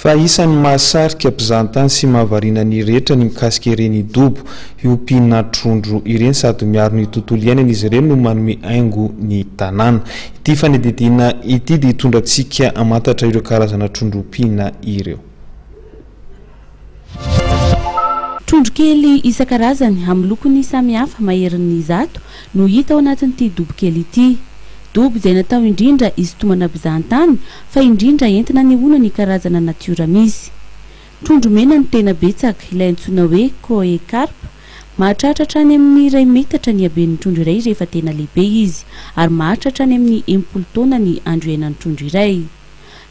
Fa isany mahasarika mpizahantany sy mahavariana ny rehetra ny mikasika ireny dobo, hiompiana Trondro ireny sady miaro ny tontolo iainana izy ireny no manome haingo ny tanàna. Ity fanedidina ity dia hitondra antsika hamantatra ireo karazana trondrom-piana ireo. Trondro kely isan-karazany amin'ny lokony samihafa maherin'ny zato no hita ao anatin'ity dobo kely ity. Dobo izay natao indrindra isintomana mpizahantany fa indrindra entina ny ona ny karazana natiora misy. Trondro mena no tena betsaka, ilay antsoina hoe koe karpa. Mahatratra any amin'ny 2 metatra ny haben'ny trondro iray rehefa tena lehibe izy, ary mahatratra any amin'ny 10 taona ny andro iainan'ny trondro iray.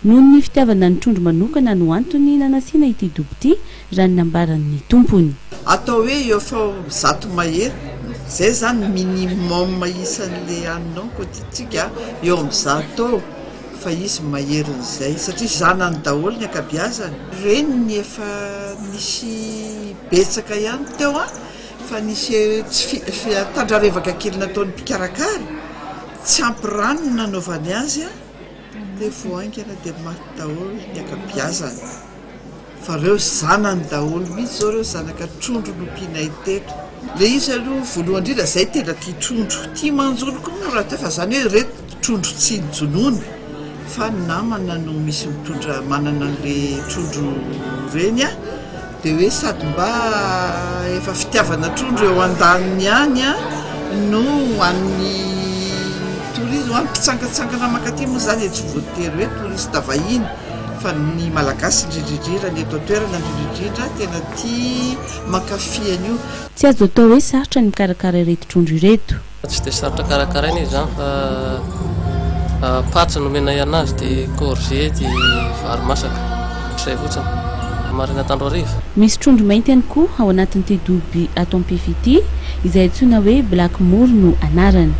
Noho ny fitiavana ny trondro manokana no antony nanasiana ity dobo ity raha ny nambaran'ny tompony. Atao hoe eo fa zato mahery, zay zany minimum isan'le aninao kotintsika eo amin'ny 100 fa izy maherin'izay satria zanany daholo ny akabiazany. Reny efa nisy betsaka ihany teo fa nisy tsy tandrarevaka kely nataon'ny mpikarakara, tsy ampy rano nanaovany azy dia voaingana dia maty daholo ny akabiazany. Fa reo zanany daholo mihitsy zao reo zanaka trondro nompiana teto. Le izy aloha voalohany indrindra zay tena tia trondro, tia manjono koa moa raha fa zany hoe reto trondro tsy nijonoiny fa namana no misy mitondra manana an'le trondro reny dia hoe sady mba efa fitiavana trondro eo an-daniny any no hoan'ny tourisme, hoan'ny mpitsangatsangana makaty moa zany tsy voatery hoe touriste vahiny fa ny malagasy indrindrindrindra ny eto toerana indrindrindrindra tena tia mankafy an'io. Tsy azo atao hoe sarotra ny mikarakara ireto trondro ireto. Tsy dia sarotra karakaraina izy fa patsa nomena ihanazy dia courgette, vary masaka, izay fotsiny. Marina tandro hariva. Misy trondro mainty ihany koa ao anatin'ity dobo atao ampefy ity izay antsoina hoe black moor no anarany.